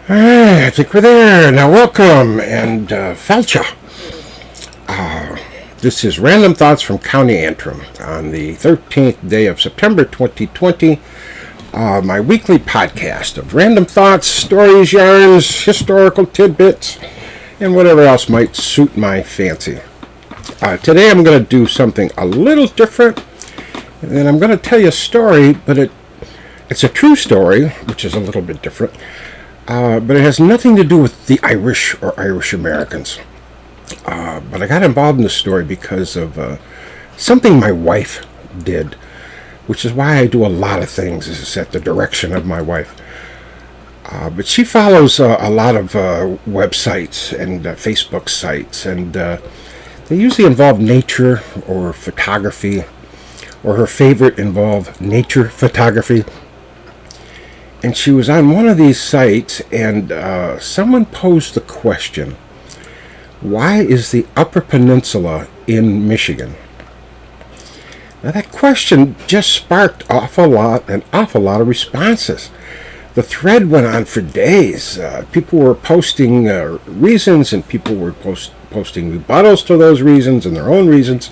I think we're there. Now, welcome and Felcha. This is Random Thoughts from County Antrim on the 13th day of September 2020. My weekly podcast of random thoughts, stories, yarns, historical tidbits, and whatever else might suit my fancy. Today I'm going to do something a little different, and I'm going to tell you a story, but it's a true story, which is a little bit different. But it has nothing to do with the Irish or Irish Americans. But I got involved in the story because of something my wife did, which is why I do a lot of things, is at the direction of my wife. But she follows a lot of websites and Facebook sites, and they usually involve nature or photography, or her favorite involve nature photography. And she was on one of these sites, and someone posed the question, why is the Upper Peninsula in Michigan? Now that question just sparked an awful lot of responses. The thread went on for days. People were posting reasons, and people were posting rebuttals to those reasons and their own reasons.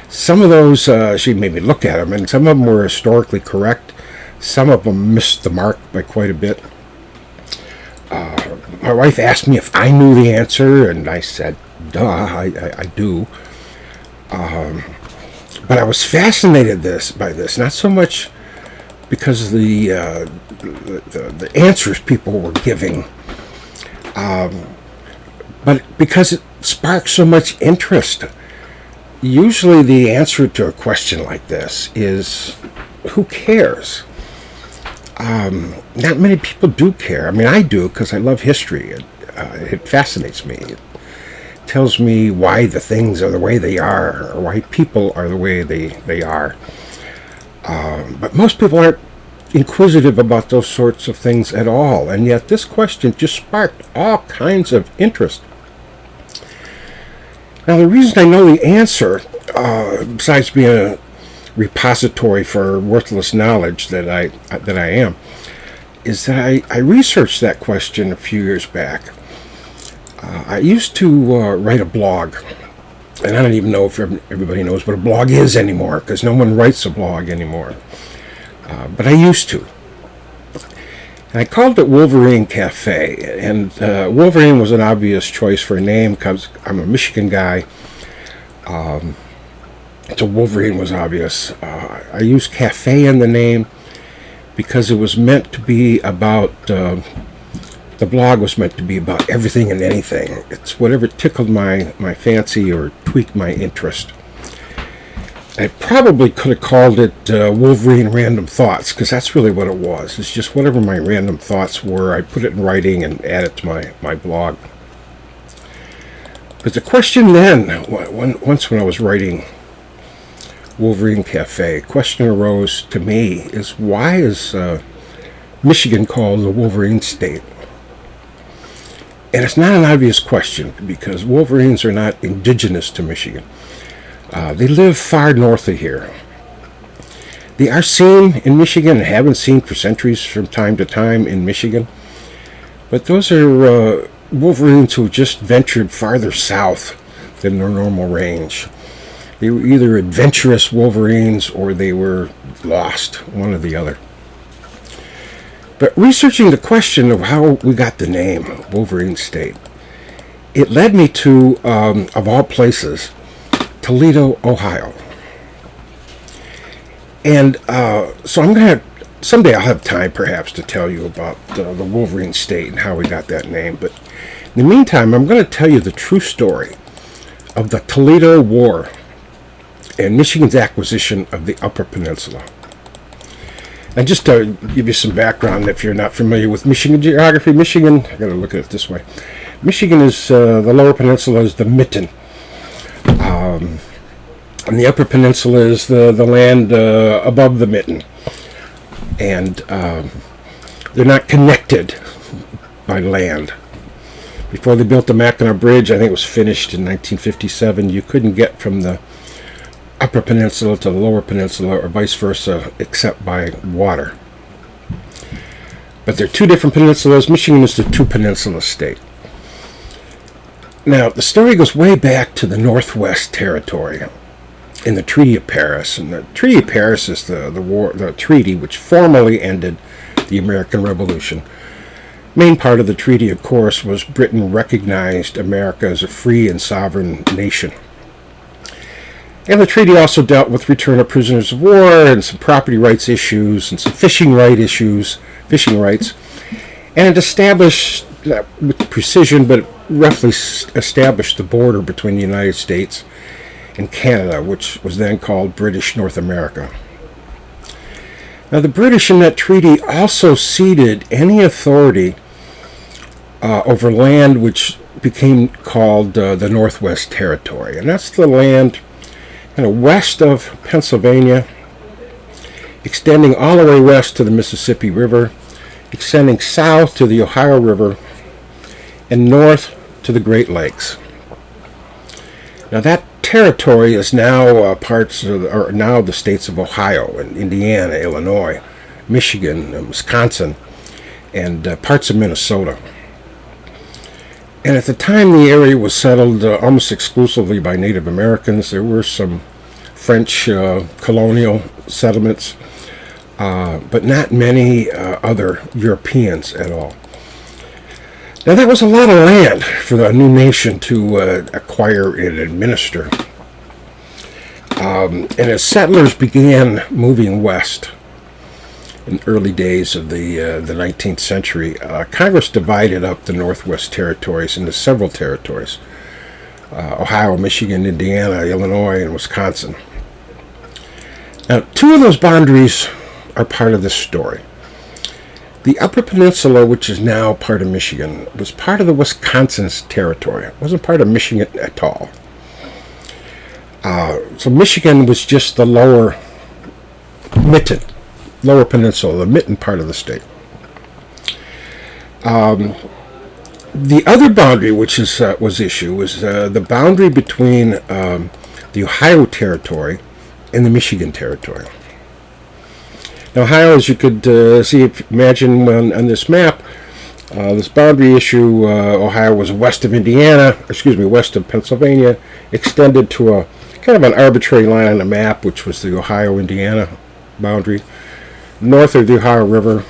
Some of those, she made me look at them, and some of them were historically correct. Some of them missed the mark by quite a bit. My wife asked me if I knew the answer, and I said, duh, I do. But I was fascinated by this, not so much because of the answers people were giving, but because it sparked so much interest. Usually the answer to a question like this is, who cares? Not many people do care. I mean, I do, because I love history. It fascinates me. It tells me why the things are the way they are, or why people are the way they are. But most people aren't inquisitive about those sorts of things at all, and yet this question just sparked all kinds of interest. Now, the reason I know the answer, besides being a repository for worthless knowledge that I am, is that I researched that question a few years back. I used to write a blog, and I don't even know if everybody knows what a blog is anymore, because no one writes a blog anymore. But I used to. And I called it Wolverine Cafe, and Wolverine was an obvious choice for a name because I'm a Michigan guy. So Wolverine was obvious. I used cafe in the name because it was meant to be about, the blog was meant to be about everything and anything. It's whatever tickled my fancy or tweaked my interest. I probably could have called it Wolverine Random Thoughts, because that's really what it was. It's just whatever my random thoughts were, I put it in writing and add it to my blog. But the question then, once when I was writing Wolverine Cafe, question arose to me is, why is Michigan called the Wolverine state? And it's not an obvious question, because Wolverines are not indigenous to Michigan. They live far north of here. They are seen in Michigan and have been seen for centuries from time to time in Michigan. But those are Wolverines who just ventured farther south than their normal range. They were either adventurous Wolverines or they were lost, one or the other. But researching the question of how we got the name Wolverine State, it led me to, of all places, Toledo, Ohio. And so I'm going to, someday I'll have time perhaps to tell you about the Wolverine State and how we got that name. But in the meantime, I'm going to tell you the true story of the Toledo War and Michigan's acquisition of the Upper Peninsula. And just to give you some background, if you're not familiar with Michigan geography, Michigan, I got to look at it this way. Michigan is, the Lower Peninsula is the mitten. And the Upper Peninsula is the land above the mitten. And they're not connected by land. Before they built the Mackinac Bridge, I think it was finished in 1957, you couldn't get from the Upper Peninsula to the Lower Peninsula or vice versa except by water. But they're two different peninsulas. Michigan is the two-peninsula state. Now, the story goes way back to the Northwest Territory in the Treaty of Paris. And the Treaty of Paris is the treaty which formally ended the American Revolution. Main part of the treaty, of course, was Britain recognized America as a free and sovereign nation. And the treaty also dealt with return of prisoners of war and some property rights issues and some fishing rights. And it established, with precision, but roughly established the border between the United States and Canada, which was then called British North America. Now, the British in that treaty also ceded any authority over land which became called the Northwest Territory. And that's the land kind of west of Pennsylvania, extending all the way west to the Mississippi River, extending south to the Ohio River, and north to the Great Lakes. Now that territory is now now the states of Ohio and Indiana, Illinois, Michigan, and Wisconsin, and parts of Minnesota. And at the time the area was settled almost exclusively by Native Americans. There were some French colonial settlements, but not many other Europeans at all. Now that was a lot of land for the new nation to acquire and administer. And as settlers began moving west in the early days of the 19th century, Congress divided up the Northwest Territories into several territories: Ohio, Michigan, Indiana, Illinois, and Wisconsin. Now, two of those boundaries are part of this story. The Upper Peninsula, which is now part of Michigan, was part of the Wisconsin's territory. It wasn't part of Michigan at all. So Michigan was just the lower peninsula, the mitten part of the state. The other boundary which was issued was the boundary between the Ohio Territory and the Michigan Territory. Now, Ohio, as you could imagine on this map, this boundary issue, Ohio was west of Pennsylvania, extended to a kind of an arbitrary line on the map, which was the Ohio-Indiana boundary, north of the Ohio River,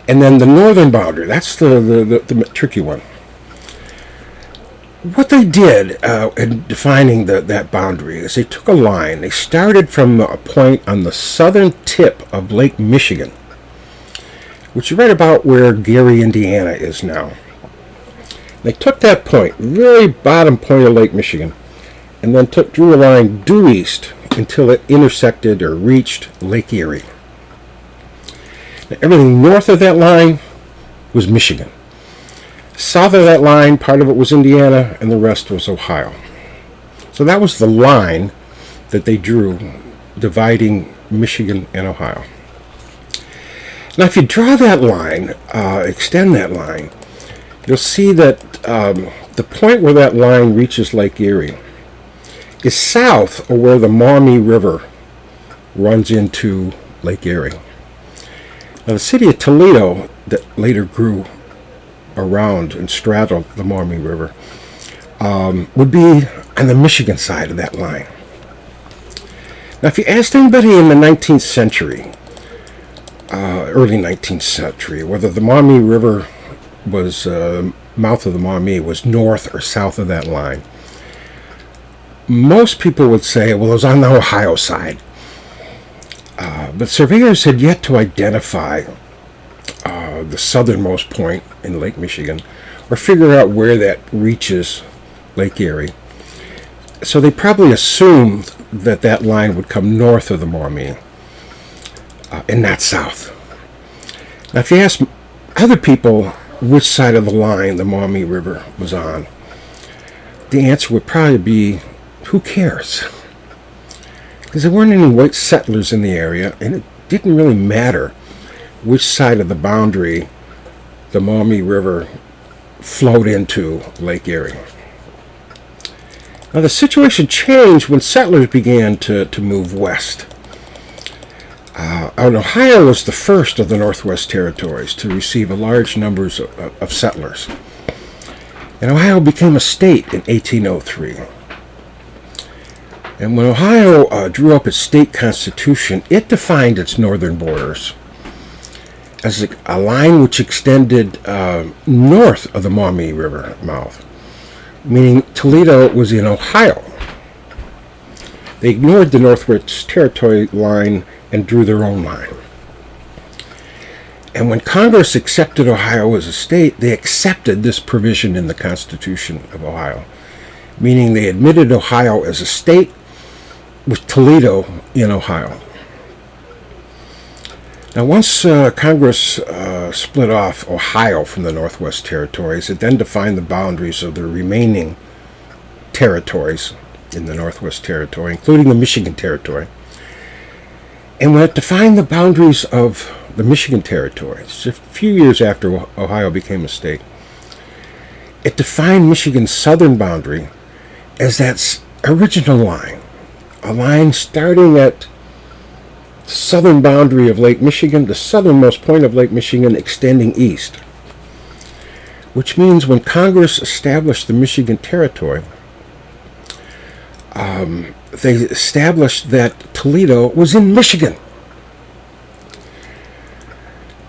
and then the northern boundary. That's the tricky one. What they did in defining that boundary is they took a line. They started from a point on the southern tip of Lake Michigan, which is right about where Gary, Indiana is now. They took that point, very bottom point of Lake Michigan, and then drew a line due east until it intersected or reached Lake Erie. Now, everything north of that line was Michigan. South of that line, part of it was Indiana, and the rest was Ohio. So that was the line that they drew, dividing Michigan and Ohio. Now, if you draw that line, extend that line, you'll see that the point where that line reaches Lake Erie is south of where the Maumee River runs into Lake Erie. Now, the city of Toledo, that later grew around and straddled the Maumee River, would be on the Michigan side of that line. Now, if you asked anybody in the 19th century, early 19th century, whether the Maumee River was, mouth of the Maumee was north or south of that line, most people would say, well, it was on the Ohio side. But surveyors had yet to identify the southernmost point in Lake Michigan, or figure out where that reaches Lake Erie. So they probably assumed that line would come north of the Maumee, and not south. Now, if you ask other people which side of the line the Maumee River was on, the answer would probably be, who cares? Because there weren't any white settlers in the area, and it didn't really matter which side of the boundary the Maumee River flowed into Lake Erie. Now, the situation changed when settlers began to move west. And Ohio was the first of the Northwest Territories to receive a large numbers of settlers. And Ohio became a state in 1803. And when Ohio drew up its state constitution, it defined its northern borders as a line which extended north of the Maumee River mouth, meaning Toledo was in Ohio. They ignored the Northwest Territory line and drew their own line. And when Congress accepted Ohio as a state, they accepted this provision in the Constitution of Ohio, meaning they admitted Ohio as a state with Toledo in Ohio. Now, once Congress split off Ohio from the Northwest Territories, it then defined the boundaries of the remaining territories in the Northwest Territory, including the Michigan Territory. And when it defined the boundaries of the Michigan Territory, just a few years after Ohio became a state, it defined Michigan's southern boundary as that original line, a line starting at the southern boundary of Lake Michigan, the southernmost point of Lake Michigan, extending east. Which means when Congress established the Michigan Territory, they established that Toledo was in Michigan.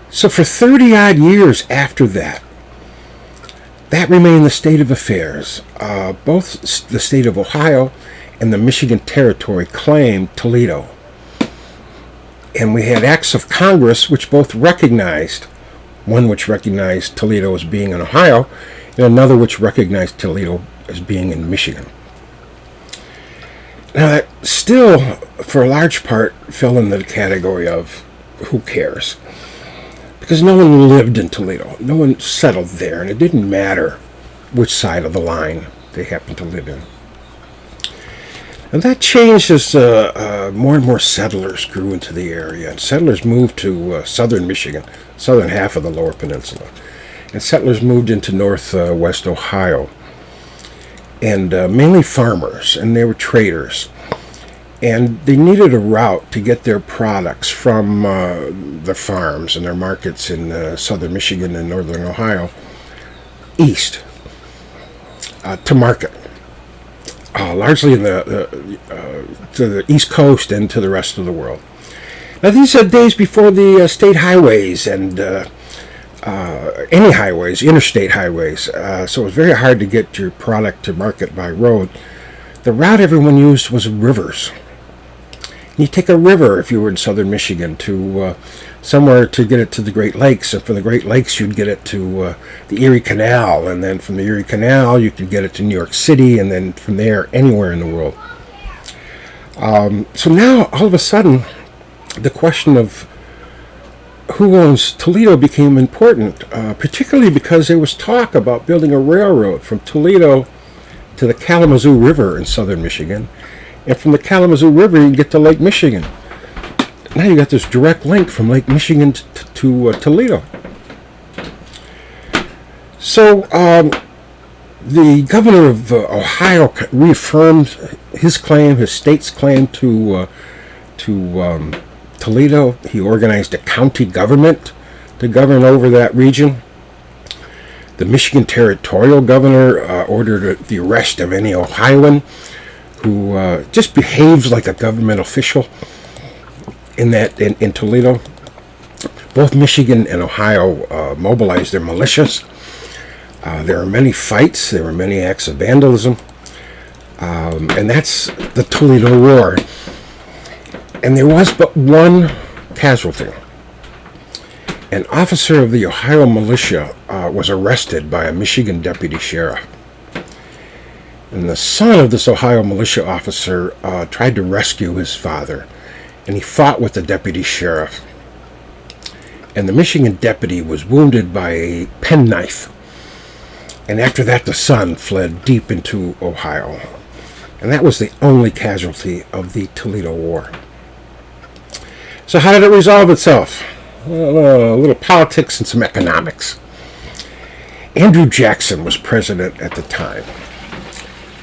So for 30-odd years after that, that remained the state of affairs. Both the state of Ohio and the Michigan Territory claimed Toledo. And we had acts of Congress which both recognized, one which recognized Toledo as being in Ohio, and another which recognized Toledo as being in Michigan. Now, that still, for a large part, fell in the category of who cares? Because no one lived in Toledo. No one settled there, and it didn't matter which side of the line they happened to live in. And that changed as more and more settlers grew into the area. And settlers moved to southern Michigan, southern half of the Lower Peninsula. And settlers moved into northwest Ohio. And mainly farmers, and they were traders. And they needed a route to get their products from the farms and their markets in southern Michigan and northern Ohio east to market. Largely to the East Coast and to the rest of the world. Now, these are days before the state highways and any highways, interstate highways, so it was very hard to get your product to market by road. The route everyone used was rivers. You take a river if you were in southern Michigan to somewhere to get it to the Great Lakes, and from the Great Lakes you'd get it to the Erie Canal, and then from the Erie Canal you could get it to New York City, and then from there anywhere in the world. So now all of a sudden the question of who owns Toledo became important, particularly because there was talk about building a railroad from Toledo to the Kalamazoo River in southern Michigan, and from the Kalamazoo River you get to Lake Michigan. Now you got this direct link from Lake Michigan to Toledo. So the governor of Ohio reaffirmed his claim, his state's claim to Toledo. He organized a county government to govern over that region. The Michigan territorial governor ordered the arrest of any Ohioan who just behaves like a government official in Toledo. Both Michigan and Ohio mobilized their militias. There were many fights. There were many acts of vandalism. And that's the Toledo War. And there was but one casualty. An officer of the Ohio militia was arrested by a Michigan deputy sheriff. And the son of this Ohio militia officer tried to rescue his father, and he fought with the deputy sheriff. And the Michigan deputy was wounded by a penknife. And after that, the son fled deep into Ohio. And that was the only casualty of the Toledo War. So how did it resolve itself? Well, a little politics and some economics. Andrew Jackson was president at the time,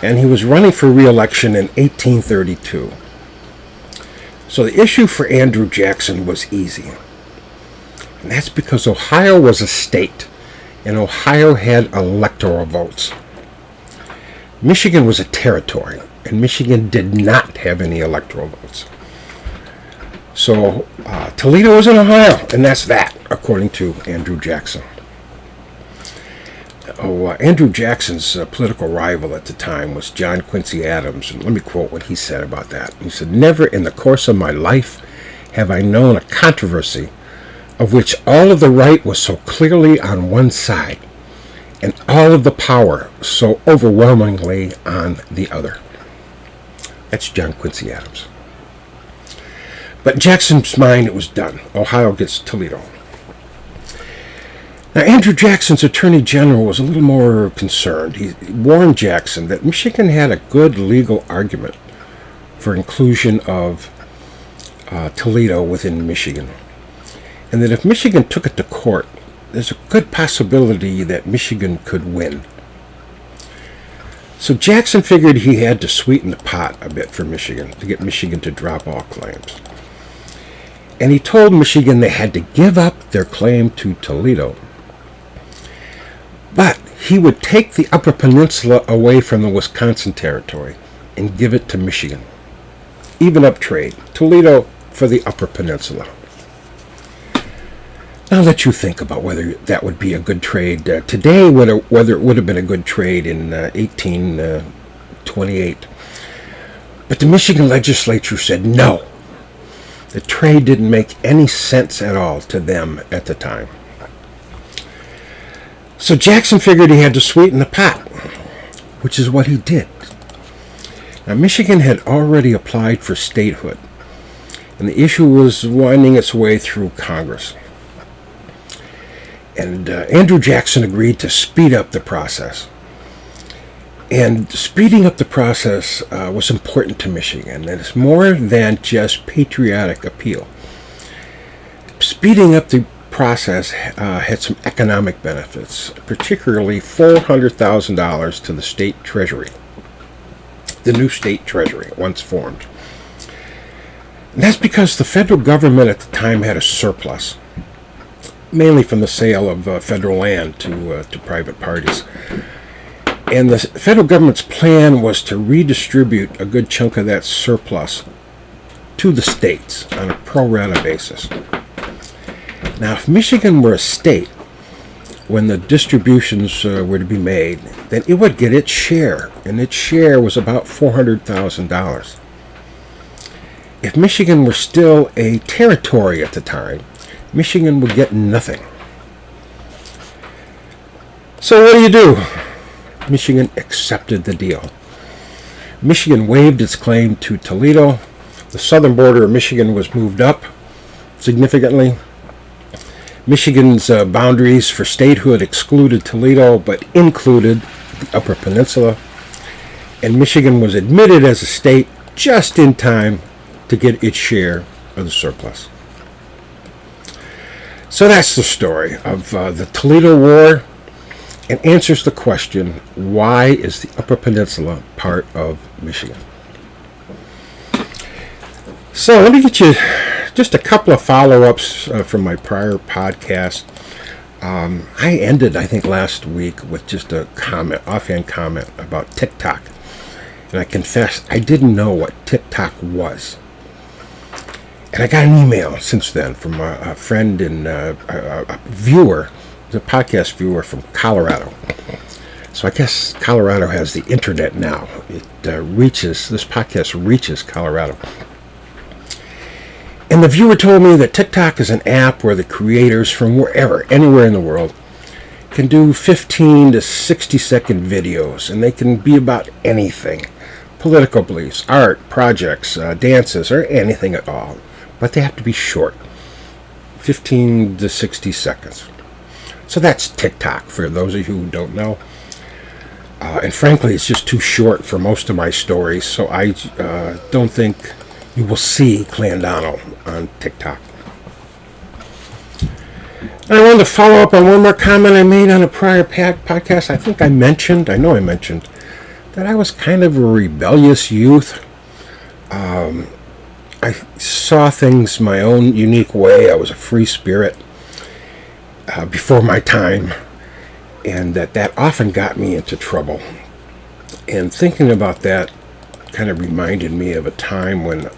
and he was running for re-election in 1832. So the issue for Andrew Jackson was easy. And that's because Ohio was a state, and Ohio had electoral votes. Michigan was a territory, and Michigan did not have any electoral votes. So Toledo was in Ohio, and that's that, according to Andrew Jackson. Andrew Jackson's political rival at the time was John Quincy Adams, and let me quote what he said about that. He said, "Never in the course of my life have I known a controversy of which all of the right was so clearly on one side, and all of the power so overwhelmingly on the other." That's John Quincy Adams. But in Jackson's mind, it was done. Ohio gets Toledo. Now, Andrew Jackson's attorney general was a little more concerned. He warned Jackson that Michigan had a good legal argument for inclusion of Toledo within Michigan, and that if Michigan took it to court, there's a good possibility that Michigan could win. So Jackson figured he had to sweeten the pot a bit for Michigan to get Michigan to drop all claims. And he told Michigan they had to give up their claim to Toledo, but he would take the Upper Peninsula away from the Wisconsin Territory and give it to Michigan. Even up trade. Toledo for the Upper Peninsula. Now let you think about whether that would be a good trade today, whether it would have been a good trade in 1828. But the Michigan legislature said no. The trade didn't make any sense at all to them at the time. So Jackson figured he had to sweeten the pot, which is what he did. Now, Michigan had already applied for statehood, and the issue was winding its way through Congress. And Andrew Jackson agreed to speed up the process. And speeding up the process was important to Michigan, and it's more than just patriotic appeal. Speeding up the process had some economic benefits, particularly $400,000 to the state treasury, the new state treasury once formed. And that's because the federal government at the time had a surplus, mainly from the sale of federal land to private parties. And the federal government's plan was to redistribute a good chunk of that surplus to the states on a pro rata basis. Now, if Michigan were a state, when the distributions were to be made, then it would get its share, and its share was about $400,000. If Michigan were still a territory at the time, Michigan would get nothing. So what do? Michigan accepted the deal. Michigan waived its claim to Toledo. The southern border of Michigan was moved up significantly. Michigan's boundaries for statehood excluded Toledo, but included the Upper Peninsula. And Michigan was admitted as a state just in time to get its share of the surplus. So that's the story of the Toledo War, and answers the question, why is the Upper Peninsula part of Michigan? So let me get you just a couple of follow-ups from my prior podcast. I ended, I think, last week with just a offhand comment about TikTok. And I confess, I didn't know what TikTok was. And I got an email since then from a friend and a viewer, the podcast viewer from Colorado. So I guess Colorado has the internet now. This podcast reaches Colorado. And the viewer told me that TikTok is an app where the creators from wherever, anywhere in the world, can do 15 to 60 second videos, and they can be about anything. Political beliefs, art, projects, dances, or anything at all. But they have to be short, 15 to 60 seconds. So that's TikTok, for those of you who don't know. And frankly, it's just too short for most of my stories, so I don't think you will see Clandano on TikTok. And I wanted to follow up on one more comment I made on a prior podcast. I mentioned that I was kind of a rebellious youth. I saw things my own unique way. I was a free spirit before my time, and that often got me into trouble. And thinking about that kind of reminded me of a time when,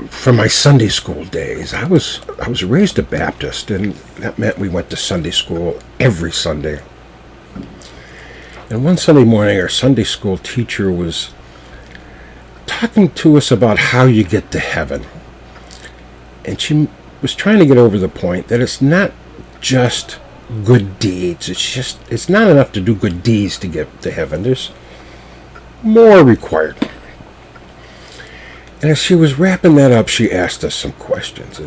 from my Sunday school days, I was raised a Baptist, and that meant we went to Sunday school every Sunday. And one Sunday morning, our Sunday school teacher was talking to us about how you get to heaven. And she was trying to get over the point that it's not just good deeds. It's not enough to do good deeds to get to heaven. There's more required. And as she was wrapping that up, she asked us some questions.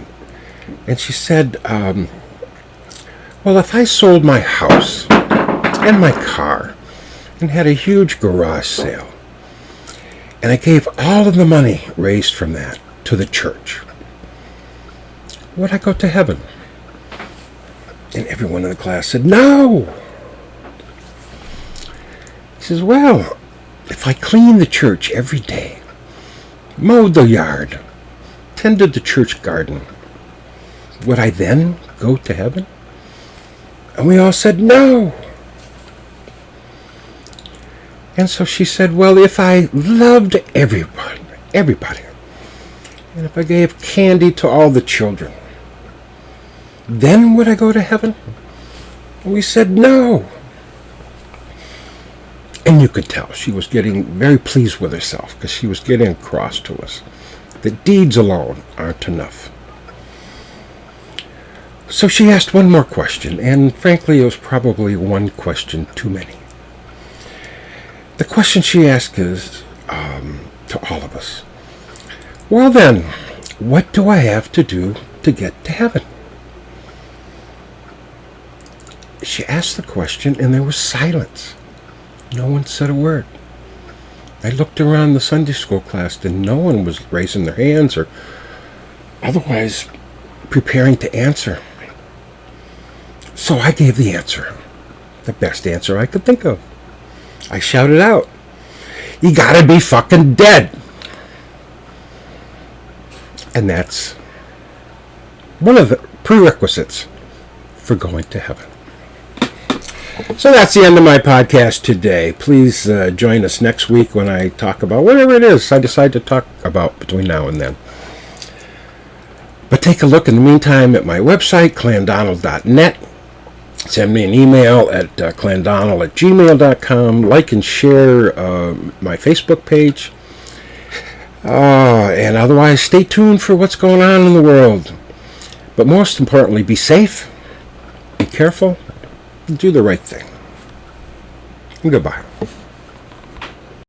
And she said, well, if I sold my house and my car and had a huge garage sale, and I gave all of the money raised from that to the church, would I go to heaven? And everyone in the class said, no. He says, well, if I cleaned the church every day, mowed the yard, tended the church garden, would I then go to heaven? And we all said, no. And so she said, well, if I loved everybody, and if I gave candy to all the children, then would I go to heaven? And we said, no. And you could tell she was getting very pleased with herself, because she was getting across to us that deeds alone aren't enough. So she asked one more question, and frankly, it was probably one question too many. The question she asked is, to all of us, well then, what do I have to do to get to heaven? She asked the question, and there was silence. No one said a word. I looked around the Sunday school class, and no one was raising their hands or otherwise preparing to answer. So I gave the answer, the best answer I could think of. I shouted out, you gotta be fucking dead. And that's one of the prerequisites for going to heaven. So that's the end of my podcast today. Please join us next week when I talk about whatever it is I decide to talk about between now and then. But take a look in the meantime at my website, clandonald.net. Send me an email at clandonald@gmail.com. Like and share my Facebook page. And otherwise, stay tuned for what's going on in the world. But most importantly, be safe, be careful, do the right thing. And goodbye.